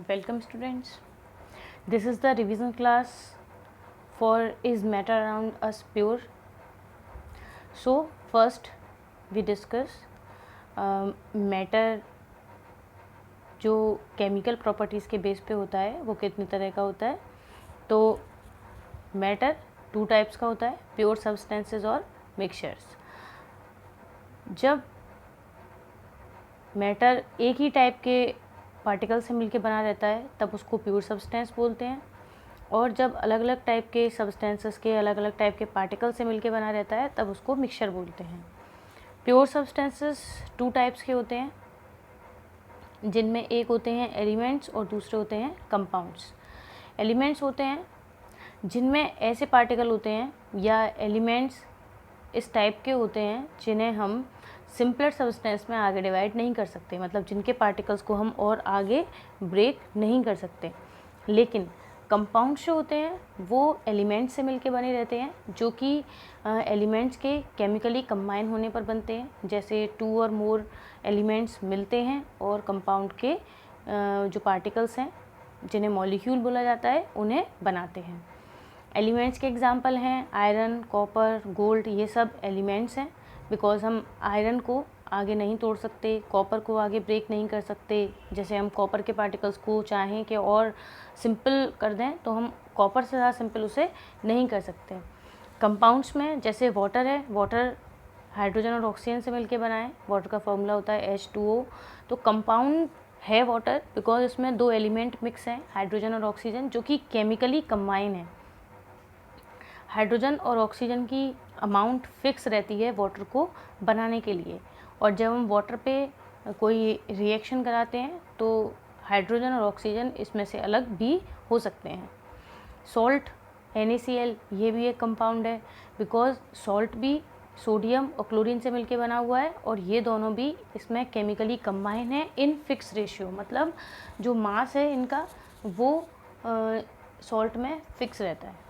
Welcome students. This is the revision class for is matter around us pure. So first we discuss matter जो chemical properties के base पे होता है वो कितने तरह का होता है। तो मैटर 2 टाइप्स का होता है, प्योर सब्सटेंसेस और मिक्सचर्स। जब मैटर एक ही टाइप के पार्टिकल से मिलके बना रहता है तब उसको प्योर सब्सटेंस बोलते हैं, और जब अलग अलग टाइप के सब्सटेंसेस के अलग अलग टाइप के पार्टिकल से मिलके बना रहता है तब उसको मिक्सचर बोलते हैं। प्योर सब्सटेंसेस 2 टाइप्स के होते हैं, जिनमें एक होते हैं एलिमेंट्स और दूसरे होते हैं कंपाउंड्स। एलिमेंट्स होते हैं जिनमें ऐसे पार्टिकल होते हैं या एलिमेंट्स इस टाइप के होते हैं जिन्हें हम सिंपलर सब्सटेंस में आगे डिवाइड नहीं कर सकते, मतलब जिनके पार्टिकल्स को हम और आगे ब्रेक नहीं कर सकते। लेकिन कंपाउंड्स जो होते हैं वो एलिमेंट्स से मिलके बने रहते हैं, जो कि एलिमेंट्स के केमिकली कंबाइन होने पर बनते हैं। जैसे 2 और मोर एलिमेंट्स मिलते हैं और कंपाउंड के जो पार्टिकल्स हैं जिन्हें मॉलिक्यूल बोला जाता है उन्हें बनाते हैं। एलिमेंट्स के एग्जांपल हैं आयरन, कॉपर, गोल्ड। ये सब एलिमेंट्स हैं बिकॉज हम आयरन को आगे नहीं तोड़ सकते, कॉपर को आगे ब्रेक नहीं कर सकते। जैसे हम कॉपर के पार्टिकल्स को चाहें कि और सिंपल कर दें तो हम कॉपर से ज़्यादा सिंपल उसे नहीं कर सकते। कंपाउंड्स में जैसे वाटर है, वाटर हाइड्रोजन और ऑक्सीजन से मिलके बना है। वाटर का फॉर्मूला होता है H2O। तो कंपाउंड है वाटर बिकॉज इसमें 2 एलिमेंट मिक्स हैं, हाइड्रोजन और ऑक्सीजन, जो कि केमिकली कंबाइन है। हाइड्रोजन और ऑक्सीजन की अमाउंट फिक्स रहती है वाटर को बनाने के लिए, और जब हम वाटर पे कोई रिएक्शन कराते हैं तो हाइड्रोजन और ऑक्सीजन इसमें से अलग भी हो सकते हैं। सॉल्ट NaCl ये भी एक कंपाउंड है बिकॉज सॉल्ट भी सोडियम और क्लोरीन से मिलके बना हुआ है, और ये दोनों भी इसमें केमिकली कंबाइन है इन फिक्स रेशियो, मतलब जो मास है इनका वो सॉल्ट में फिक्स रहता है।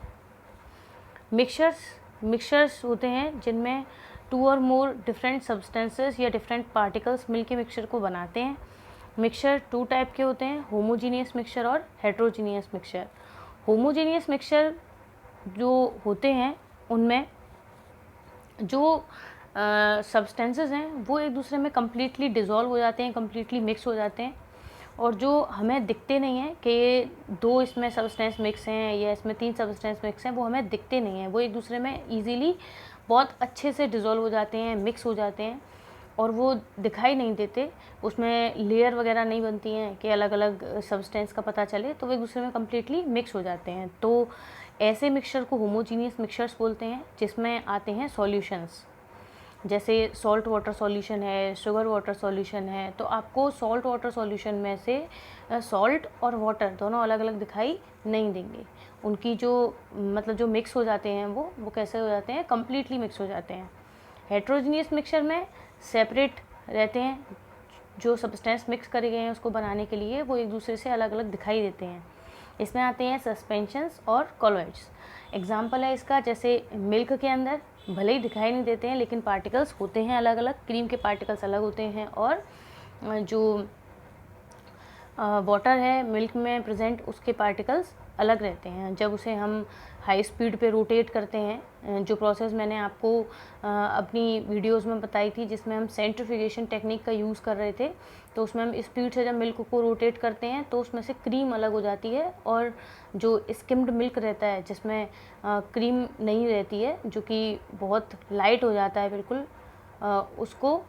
मिक्सचर्स होते हैं जिनमें 2 और मोर डिफरेंट सब्सटेंसेस या डिफरेंट पार्टिकल्स मिलके मिक्सचर को बनाते हैं। मिक्सचर 2 टाइप के होते हैं, होमोजीनियस मिक्सचर और हेट्रोजीनियस मिक्सचर। होमोजीनियस मिक्सचर जो होते हैं उनमें जो सब्सटेंसेस हैं वो एक दूसरे में कम्प्लीटली डिज़ोल्व हो जाते हैं, कम्प्लीटली मिक्स हो जाते हैं, और जो हमें दिखते नहीं हैं कि 2 इसमें सब्सटेंस मिक्स हैं या इसमें 3 सब्सटेंस मिक्स हैं, वो हमें दिखते नहीं हैं। वो एक दूसरे में ईजीली बहुत अच्छे से डिज़ोल्व हो जाते हैं, मिक्स हो जाते हैं, और वो दिखाई नहीं देते। उसमें लेयर वगैरह नहीं बनती हैं कि अलग अलग सब्सटेंस का पता चले, तो वो एक दूसरे में कम्प्लीटली मिक्स हो जाते हैं। तो ऐसे मिक्सचर को होमोजीनियस मिक्सचर्स बोलते हैं, जिसमें आते हैं सॉल्यूशंस। जैसे सॉल्ट वाटर सॉल्यूशन है, शुगर वाटर सॉल्यूशन है। तो आपको सॉल्ट वाटर सॉल्यूशन में से सॉल्ट और वाटर दोनों अलग अलग दिखाई नहीं देंगे। उनकी जो मतलब जो मिक्स हो जाते हैं वो कैसे हो जाते हैं, कम्प्लीटली मिक्स हो जाते हैं। हेट्रोजीनियस मिक्सचर में सेपरेट रहते हैं, जो सब्सटेंस मिक्स करे गए हैं उसको बनाने के लिए वो एक दूसरे से अलग अलग दिखाई देते हैं। इसमें आते हैं सस्पेंशंस और कॉलॉइड्स। एग्जाम्पल है इसका, जैसे मिल्क के अंदर भले ही दिखाई नहीं देते हैं लेकिन पार्टिकल्स होते हैं अलग अलग, क्रीम के पार्टिकल्स अलग होते हैं, और जो वाटर है मिल्क में प्रेजेंट उसके पार्टिकल्स अलग रहते हैं। जब उसे हम हाई स्पीड पे रोटेट करते हैं, जो प्रोसेस मैंने आपको अपनी वीडियोस में बताई थी जिसमें हम सेंट्रीफ्यूगेशन टेक्निक का यूज़ कर रहे थे, तो उसमें हम स्पीड से जब मिल्क को रोटेट करते हैं तो उसमें से क्रीम अलग हो जाती है, और जो स्किम्ड मिल्क रहता है जिसमें क्रीम नहीं रहती है, जो कि बहुत लाइट हो जाता है बिल्कुल, उसको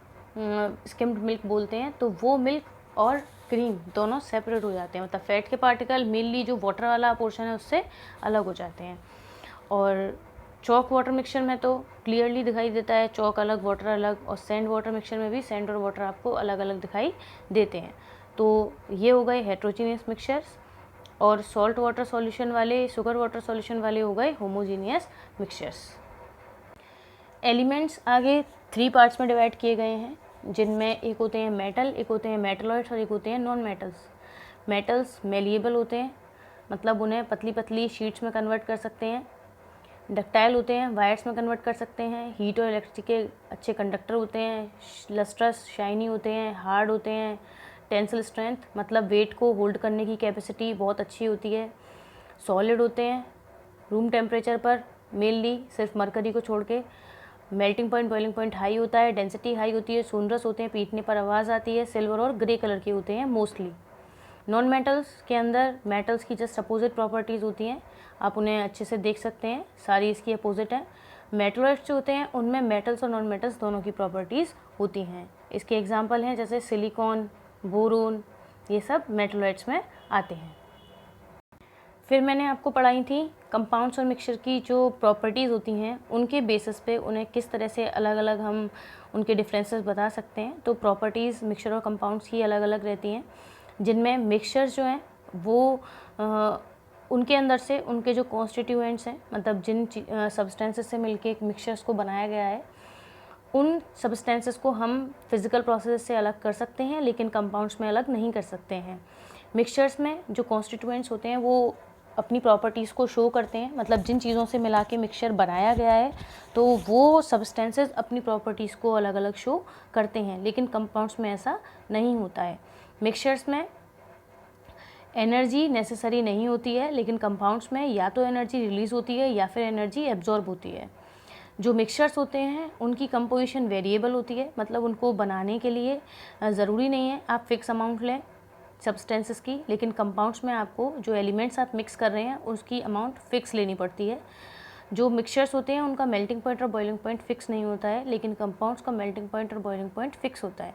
स्किम्ड मिल्क बोलते हैं। तो वो मिल्क और क्रीम दोनों सेपरेट हो जाते हैं, मतलब फैट के पार्टिकल मेनली जो वाटर वाला पोर्शन है उससे अलग हो जाते हैं। और चॉक वाटर मिक्सचर में तो क्लियरली दिखाई देता है, चॉक अलग वाटर अलग, और सैंड वाटर मिक्सचर में भी सैंड और वाटर आपको अलग अलग दिखाई देते हैं। तो ये हो गए हेट्रोजीनियस मिक्सचर्स, और सॉल्ट वाटर सॉल्यूशन वाले, शुगर वाटर सॉल्यूशन वाले हो गए होमोजीनियस मिक्सचर्स। एलिमेंट्स आगे 3 पार्ट्स में डिवाइड किए गए हैं, जिनमें एक होते हैं मेटल, एक होते हैं मेटलॉइड्स और एक होते हैं नॉन मेटल्स। मेटल्स मेलिएबल होते हैं, मतलब उन्हें पतली पतली शीट्स में कन्वर्ट कर सकते हैं। डक्टाइल होते हैं, वायर्स में कन्वर्ट कर सकते हैं। हीट और इलेक्ट्रिसिटी के अच्छे कंडक्टर होते हैं। लस्ट्रस शाइनी होते हैं, हार्ड होते हैं, टेंसिल स्ट्रेंथ मतलब वेट को होल्ड करने की कैपेसिटी बहुत अच्छी होती है। सॉलिड होते हैं रूम टेम्परेचर पर, मेनली सिर्फ मरकरी को छोड़ के। Melting point boiling point high होता है, डेंसिटी हाई होती है, सोनरस होते हैं, पीटने पर आवाज़ आती है, सिल्वर और ग्रे कलर के होते हैं मोस्टली। नॉन मेटल्स के अंदर मेटल्स की जस्ट अपोजिट प्रॉपर्टीज़ होती हैं, आप उन्हें अच्छे से देख सकते हैं, सारी इसकी अपोजिट हैं। मेटलॉइड्स जो होते हैं उनमें मेटल्स और नॉन मेटल्स दोनों की प्रॉपर्टीज़ होती हैं। इसके एग्जांपल हैं जैसे सिलिकॉन, बोरोन, ये सब मेटलॉइड्स में आते हैं। फिर मैंने आपको पढ़ाई थी कंपाउंड्स और मिक्सचर की जो प्रॉपर्टीज़ होती हैं उनके बेसिस पे उन्हें किस तरह से अलग अलग हम उनके डिफरेंसेस बता सकते हैं। तो प्रॉपर्टीज़ मिक्सचर और कंपाउंड्स की अलग अलग रहती हैं, जिनमें मिक्सचर्स जो हैं वो उनके अंदर से उनके जो कॉन्स्टिट्यूएंट्स हैं, मतलब जिन सब्सटेंसेस से मिलके एक मिक्सचर्स को बनाया गया है, उन सब्सटेंसेस को हम फिज़िकल प्रोसेस से अलग कर सकते हैं, लेकिन कंपाउंड्स में अलग नहीं कर सकते हैं। मिक्सचर्स में जो कॉन्स्टिट्यूएंट्स होते हैं वो अपनी प्रॉपर्टीज़ को शो करते हैं, मतलब जिन चीज़ों से मिला के मिक्सचर बनाया गया है तो वो सब्सटेंसेस अपनी प्रॉपर्टीज़ को अलग अलग शो करते हैं, लेकिन कंपाउंड्स में ऐसा नहीं होता है। मिक्सचर्स में एनर्जी नेसेसरी नहीं होती है, लेकिन कंपाउंड्स में या तो एनर्जी रिलीज़ होती है या फिर एनर्जी एब्जॉर्ब होती है। जो मिक्सचर्स होते हैं उनकी कंपोजिशन वेरिएबल होती है, मतलब उनको बनाने के लिए ज़रूरी नहीं है आप फिक्स अमाउंट लें सब्सटेंसेस की, लेकिन कंपाउंड्स में आपको जो एलिमेंट्स आप मिक्स कर रहे हैं उसकी अमाउंट फ़िक्स लेनी पड़ती है। जो मिक्सचर्स होते हैं उनका मेल्टिंग पॉइंट और बॉइलिंग पॉइंट फ़िक्स नहीं होता है, लेकिन कंपाउंड्स का मेल्टिंग पॉइंट और बॉइलिंग पॉइंट फ़िक्स होता है।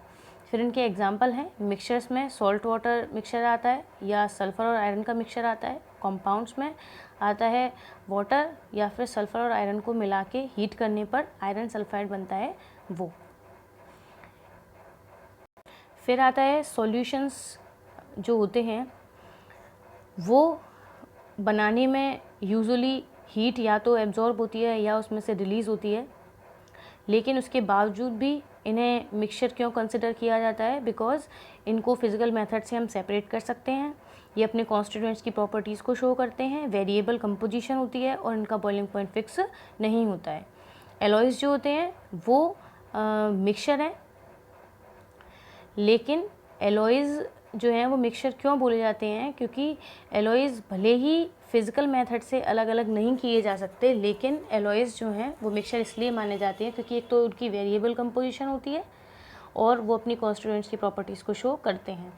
फिर इनके एग्जांपल हैं, मिक्सचर्स में सॉल्ट वाटर मिक्सचर आता है या सल्फ़र और आयरन का मिक्सचर आता है। कंपाउंड्स में आता है वाटर या फिर सल्फ़र और आयरन को मिला के हीट करने पर आयरन सल्फाइड बनता है वो। फिर आता है सॉल्यूशंस जो होते हैं वो बनाने में यूजुअली हीट या तो एब्जॉर्ब होती है या उसमें से रिलीज़ होती है, लेकिन उसके बावजूद भी इन्हें मिक्सचर क्यों कंसिडर किया जाता है? बिकॉज़ इनको फिज़िकल मेथड से हम सेपरेट कर सकते हैं, ये अपने कॉन्स्टिट्यूएंट्स की प्रॉपर्टीज़ को शो करते हैं, वेरिएबल कंपोजिशन होती है और इनका बॉइलिंग पॉइंट फिक्स नहीं होता है। एलॉयज़ जो होते हैं वो मिक्सचर हैं, लेकिन एलॉयज़ जो हैं वो मिक्सचर क्यों बोले जाते हैं? क्योंकि एलॉयज़ भले ही फिज़िकल मेथड से अलग अलग नहीं किए जा सकते, लेकिन एलॉयज़ जो हैं वो मिक्सचर इसलिए माने जाते हैं क्योंकि एक तो उनकी वेरिएबल कंपोजिशन होती है और वो अपनी कॉन्स्टिट्यूएंट्स की प्रॉपर्टीज़ को शो करते हैं।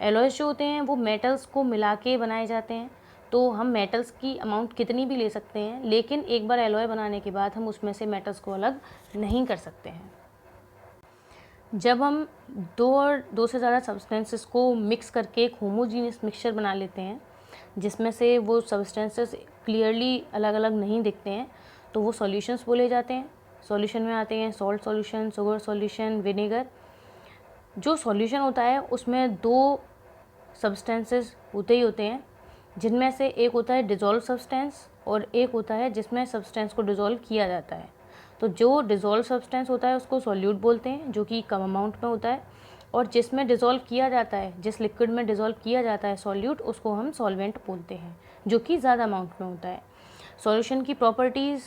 एलॉयज़ जो होते हैं वो मेटल्स को मिला के बनाए जाते हैं, तो हम मेटल्स की अमाउंट कितनी भी ले सकते हैं, लेकिन एक बार एलॉय बनाने के बाद हम उसमें से मेटल्स को अलग नहीं कर सकते हैं। जब हम दो से ज़्यादा सब्सटेंसेस को मिक्स करके एक होमोजीनियस मिक्सचर बना लेते हैं, जिसमें से वो सब्सटेंसेस क्लियरली अलग अलग नहीं दिखते हैं, तो वो सॉल्यूशंस बोले जाते हैं। सॉल्यूशन में आते हैं salt solution, sugar solution, vinegar. जो सॉल्यूशन होता है उसमें दो सब्सटेंसेस होते ही होते हैं, जिनमें से एक होता है डिज़ोल्व सब्सटेंस और एक होता है जिसमें सब्सटेंस को डिज़ोल्व किया जाता है। तो जो डिज़ोल्व सब्सटेंस होता है उसको सॉल्यूट बोलते हैं, जो कि कम अमाउंट में होता है, और जिसमें डिज़ोल्व किया जाता है, जिस लिक्विड में डिज़ोल्व किया जाता है सॉल्यूट, उसको हम सॉल्वेंट बोलते हैं, जो कि ज़्यादा अमाउंट में होता है। सॉल्यूशन की प्रॉपर्टीज़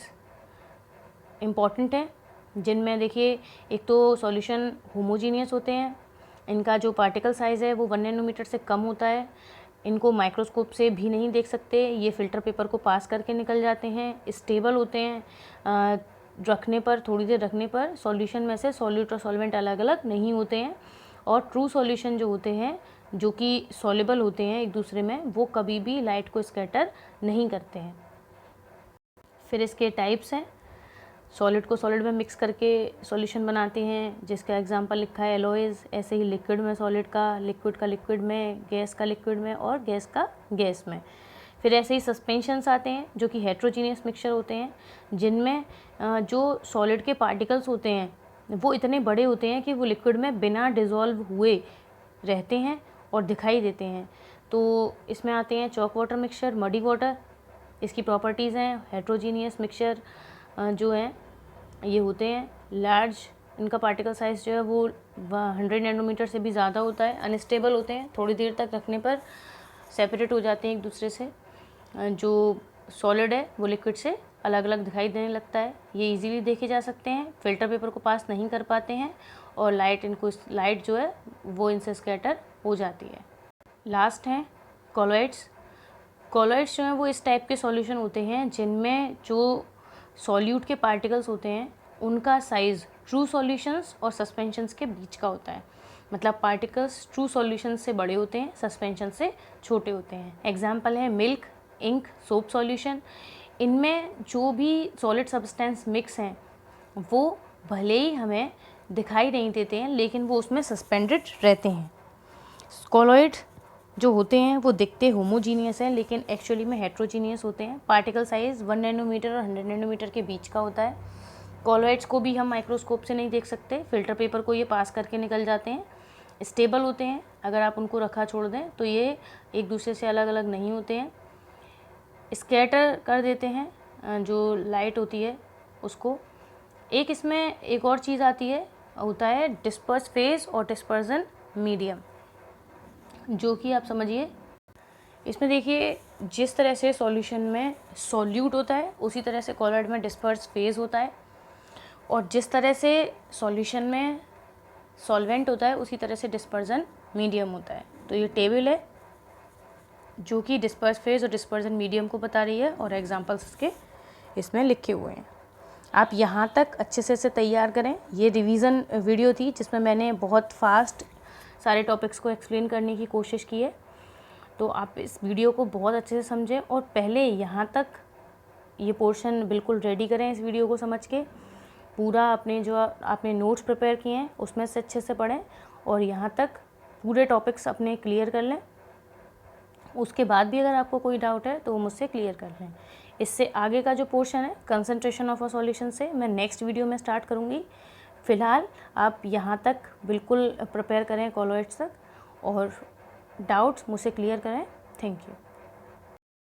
इम्पॉर्टेंट हैं, जिनमें देखिए एक तो सॉल्यूशन होमोजीनियस होते हैं, इनका जो पार्टिकल साइज़ है वो 1 नैनोमीटर से कम होता है, इनको माइक्रोस्कोप से भी नहीं देख सकते, ये फ़िल्टर पेपर को पास करके निकल जाते हैं, स्टेबल होते हैं, रखने पर थोड़ी देर रखने पर सॉल्यूशन में से सॉल्यूट और सॉल्वेंट अलग अलग नहीं होते हैं, और ट्रू सॉल्यूशन जो होते हैं जो कि सॉल्युबल होते हैं एक दूसरे में, वो कभी भी लाइट को स्कैटर नहीं करते हैं। फिर इसके टाइप्स हैं, सॉलिड को सॉलिड में मिक्स करके सॉल्यूशन बनाते हैं, जिसका एग्जांपल लिखा है एलॉयज़। ऐसे ही लिक्विड में सॉलिड का लिक्विड में, गैस का लिक्विड में और गैस का गैस में। फिर ऐसे ही सस्पेंशंस आते हैं जो कि हेट्रोजीनियस मिक्सचर होते हैं, जिनमें जो सॉलिड के पार्टिकल्स होते हैं वो इतने बड़े होते हैं कि वो लिक्विड में बिना डिज़ोल्व हुए रहते हैं और दिखाई देते हैं। तो इसमें आते हैं chalk water mixture, muddy water. इसकी प्रॉपर्टीज़ हैं हेट्रोजीनियस मिक्सचर जो हैं ये होते हैं लार्ज, इनका पार्टिकल साइज़ जो है वो 100 नैनोमीटर से भी ज़्यादा होता है, अनस्टेबल होते हैं, थोड़ी देर तक रखने पर सेपरेट हो जाते हैं एक दूसरे से, जो सॉलिड है वो लिक्विड से अलग अलग दिखाई देने लगता है। ये इजीली देखे जा सकते हैं, फिल्टर पेपर को पास नहीं कर पाते हैं और लाइट जो है वो इनसे स्कैटर हो जाती है। लास्ट हैं कॉलॉइड्स। कॉलॉइड्स जो हैं वो इस टाइप के सॉल्यूशन होते हैं जिनमें जो सॉल्यूट के पार्टिकल्स होते हैं उनका साइज़ ट्रू सॉल्यूशंस और सस्पेंशंस के बीच का होता है। मतलब पार्टिकल्स ट्रू सॉल्यूशन से बड़े होते हैं, सस्पेंशन से छोटे होते हैं। एग्जाम्पल है मिल्क, इंक, सोप सॉल्यूशन। इनमें जो भी सॉलिड सब्सटेंस मिक्स हैं वो भले ही हमें दिखाई नहीं देते हैं लेकिन वो उसमें सस्पेंडेड रहते हैं। कॉलॉइड जो होते हैं वो दिखते होमोजीनियस हैं लेकिन एक्चुअली में हेट्रोजीनियस होते हैं। पार्टिकल साइज़ 1 नैनोमीटर और 100 नैनोमीटर के बीच का होता है। कॉलॉइड्स को भी हम माइक्रोस्कोप से नहीं देख सकते, फिल्टर पेपर को ये पास करके निकल जाते हैं। स्टेबल होते हैं, अगर आप उनको रखा छोड़ दें तो ये एक दूसरे से अलग अलग नहीं होते हैं। स्कैटर कर देते हैं जो लाइट होती है उसको। एक इसमें एक और चीज़ आती है, होता है डिस्पर्स फेज और डिस्पर्जन मीडियम, जो कि आप समझिए। इसमें देखिए जिस तरह से सॉल्यूशन में सॉल्यूट होता है उसी तरह से कॉलॉइड में डिस्पर्स फेज होता है, और जिस तरह से सॉल्यूशन में सॉल्वेंट होता है उसी तरह से डिस्पर्जन मीडियम होता है। तो ये टेबल है जो कि डिस्पर्स फेज और डिस्पर्जन मीडियम को बता रही है और एग्जांपल्स इसके इसमें लिखे हुए हैं। आप यहाँ तक अच्छे से इसे तैयार करें। ये रिवीजन वीडियो थी जिसमें मैंने बहुत फास्ट सारे टॉपिक्स को एक्सप्लेन करने की कोशिश की है, तो आप इस वीडियो को बहुत अच्छे से समझें और पहले यहाँ तक ये पोर्शन बिल्कुल रेडी करें। इस वीडियो को समझ के पूरा अपने जो आपने नोट्स प्रिपेयर किए हैं उसमें से अच्छे से पढ़ें और यहाँ तक पूरे टॉपिक्स अपने क्लियर कर लें। उसके बाद भी अगर आपको कोई डाउट है तो वो मुझसे क्लियर कर लें। इससे आगे का जो पोर्शन है कंसंट्रेशन ऑफ अ सॉल्यूशन से मैं नेक्स्ट वीडियो में स्टार्ट करूँगी। फ़िलहाल आप यहाँ तक बिल्कुल प्रिपेयर करें कॉलॉइड्स तक और डाउट्स मुझसे क्लियर करें। Thank you.